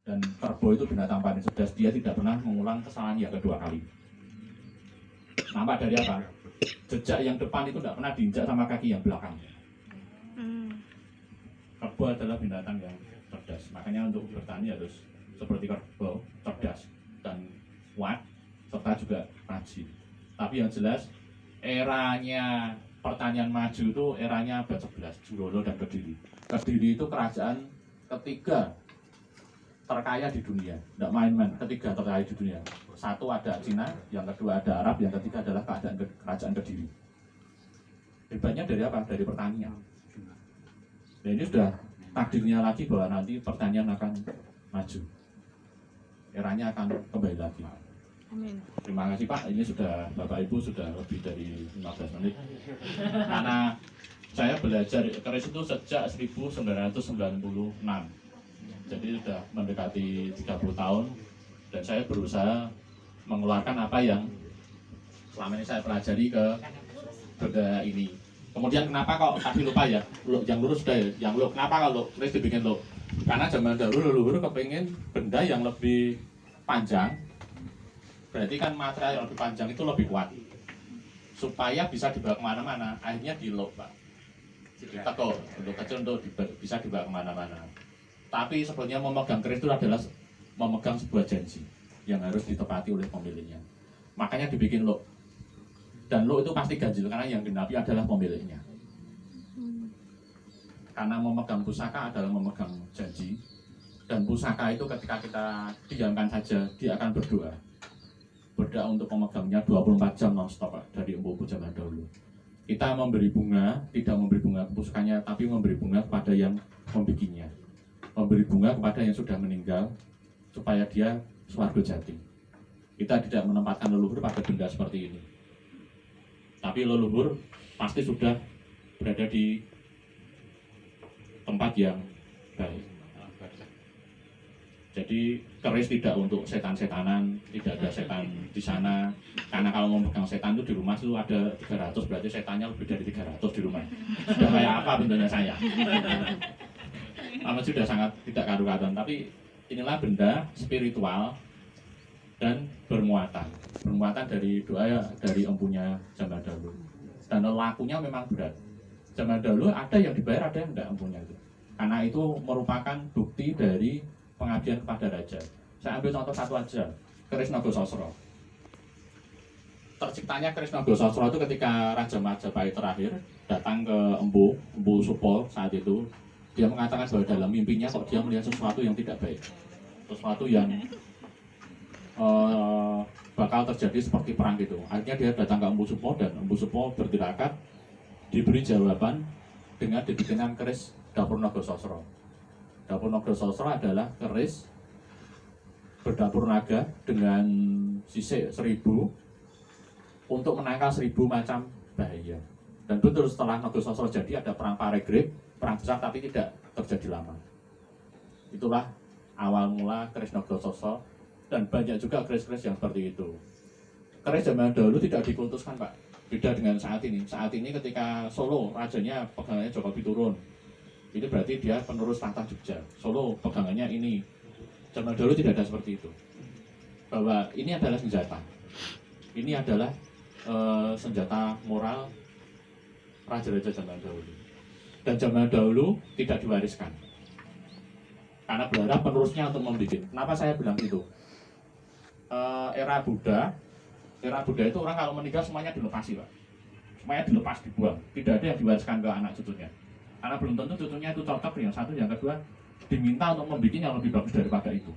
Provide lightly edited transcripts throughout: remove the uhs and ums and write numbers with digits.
Dan kerbau itu binatang paling cerdas, dia tidak pernah mengulang kesalahan yang kedua kali. Nampak dari apa? Jejak yang depan itu tidak pernah diinjak sama kaki yang belakang. Kerbau adalah binatang yang cerdas, makanya untuk bertani harus seperti kerbau, cerdas dan kuat, serta juga rajin. Tapi yang jelas, eranya pertanian maju itu eranya abad 11, Jurolo dan Kediri. Kediri itu kerajaan ketiga terkaya di dunia, tidak main-main, ketiga terkaya di dunia. Satu ada Cina, yang kedua ada Arab, yang ketiga adalah kerajaan Kediri. Hebatnya dari apa? Dari pertanian. Dan ini sudah takdirnya lagi bahwa nanti pertanian akan maju, eranya akan kembali lagi. Amin. Terima kasih Pak, ini sudah Bapak Ibu sudah lebih dari 15 menit. Karena saya belajar keris itu sejak 1996. Jadi sudah mendekati 30 tahun dan saya berusaha mengeluarkan apa yang selama ini saya pelajari ke benda ini. Kemudian kenapa kok tadi lupa ya, yang lurus sudah ya, yang lo kenapa kalau keris dibikin lo? Karena zaman dahulu leluhur kepengen benda yang lebih panjang, berarti kan material yang lebih panjang itu lebih kuat, supaya bisa dibawa kemana-mana. Akhirnya di lo Pak, ditekuk untuk kecil untuk bisa dibawa kemana-mana. Tapi sebenarnya memegang keris itu adalah memegang sebuah janji yang harus ditepati oleh pemiliknya. Makanya dibikin lo. Dan lo itu pasti ganjil karena yang genapi adalah pemiliknya. Karena memegang pusaka adalah memegang janji. Dan pusaka itu ketika kita diamkan saja, dia akan berdoa. Berdoa untuk pemegangnya 24 jam non-stop dari empu-empu zaman dahulu. Kita memberi bunga, tidak memberi bunga ke pusakanya, tapi memberi bunga kepada yang membikinnya. Memberi bunga kepada yang sudah meninggal supaya dia swarga jati. Kita tidak menempatkan leluhur pada benda seperti ini, tapi leluhur pasti sudah berada di tempat yang baik. Jadi keris tidak untuk setan-setanan, tidak ada setan di sana. Karena kalau memegang setan itu di rumah itu ada 300, berarti setannya lebih dari 300 di rumah. Sudah kayak apa bentuknya saya? Sudah sangat tidak karu-karuan, tapi inilah benda spiritual dan bermuatan dari doa dari empunya zaman dahulu. Dan lakunya memang berat. Zaman dahulu ada yang dibayar, ada yang tidak empunya itu. Karena itu merupakan bukti dari pengabdian kepada raja. Saya ambil contoh satu aja, keris Nagosasra. Terciptanya keris Nagosasra itu ketika Raja Majapahit terakhir datang ke Empu Supo saat itu. Dia mengatakan bahwa dalam mimpinya kok dia melihat sesuatu yang tidak baik, sesuatu yang bakal terjadi seperti perang gitu. Akhirnya dia datang ke Empu Supo dan Empu Supo bertirakat, diberi jawaban dengan dibikinkan keris dapur Nagosasra. Dapur Nagosasra adalah keris berdapur naga dengan sisik 1000 untuk menangkal 1000 macam bahaya. Dan betul setelah Nagosasra jadi ada perang Paregrip, perang besar tapi tidak terjadi lama. Itulah awal mula keris Nagosasra dan banyak juga keris-keris yang seperti itu. Keris zaman dahulu tidak dikultuskan Pak, beda dengan saat ini. Saat ini ketika Solo rajanya pegangannya Jokowi turun, itu berarti dia penerus tahta Jogja. Solo pegangannya ini. Zaman dahulu tidak ada seperti itu. Bahwa ini adalah senjata. Ini adalah senjata moral raja-raja zaman dahulu. Dan zaman dahulu tidak diwariskan. Karena berharap penerusnya untuk membuat. Kenapa saya bilang itu? Era Buddha itu orang kalau meninggal semuanya dilepasi Pak. Semuanya dilepas, dibuang. Tidak ada yang diwariskan ke anak cucunya. Karena belum tentu cucunya itu cocok yang satu, yang kedua diminta untuk membuat yang lebih bagus daripada itu.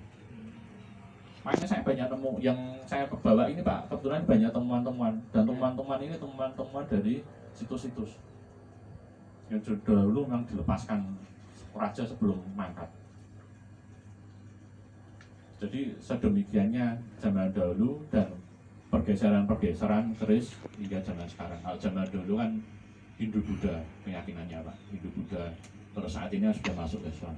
Makanya saya banyak nemu yang saya bawa ini Pak, kebetulan banyak temuan-temuan. Dan temuan-temuan ini temuan-temuan dari situs-situs yang dahulu memang dilepaskan raja sebelum mangkat. Jadi sedemikiannya zaman dahulu dan pergeseran-pergeseran keris hingga zaman sekarang. Kalau zaman dahulu kan Hindu Buddha keyakinannya Pak, Hindu Buddha. Terus saat ini sudah masuk Islam.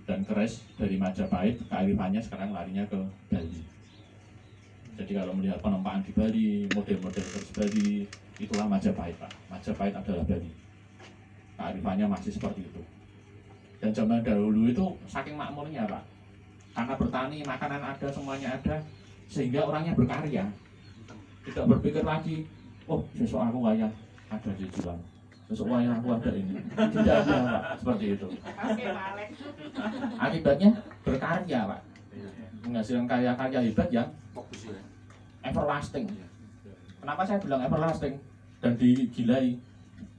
Dan keris dari Majapahit kearifannya sekarang larinya ke Bali. Jadi kalau melihat penempaan di Bali, model-model keris Bali, itulah Majapahit Pak. Majapahit adalah Bali. Kearifannya masih seperti itu. Dan zaman dahulu itu saking makmurnya Pak, karena bertani, makanan ada, semuanya ada, sehingga orangnya berkarya, tidak berpikir lagi, oh besok aku wayah ada cicilan, besok wayah aku ada ini, tidak ada Pak, seperti itu. Akibatnya berkarya Pak, menghasilkan karya-karya hebat yang everlasting. Kenapa saya bilang everlasting dan digilai?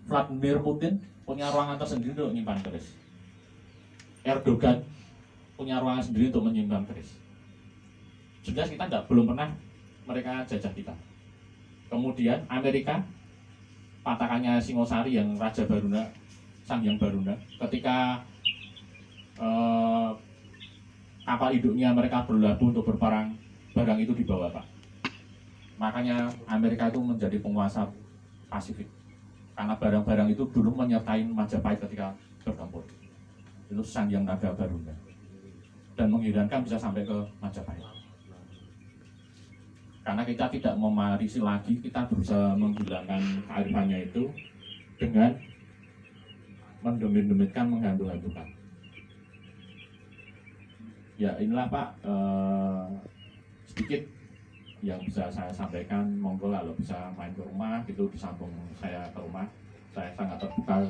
Vladimir Putin punya ruangan tersendiri untuk menyimpan keris. Erdogan punya ruangan sendiri untuk menyimpan keris. Jelas kita belum pernah mereka jajah kita. Kemudian Amerika, patakannya Singosari yang Raja Baruna, Sanghyang Baruna, ketika kapal induknya mereka berlabuh untuk berperang, barang itu dibawa Pak. Makanya Amerika itu menjadi penguasa Pasifik. Karena barang-barang itu dulu menyertai Majapahit ketika bertempur. Itu Sanghyang Naga Baruna. Dan menghilangkan bisa sampai ke Majapahit. Karena kita tidak memarisi lagi, kita berusaha menghilangkan kearifannya itu dengan mendemit-demitkan, menghantu-hantukan. Ya inilah Pak, sedikit yang bisa saya sampaikan. Monggo lah lo bisa main ke rumah gitu, disambung saya ke rumah, saya sangat terbuka.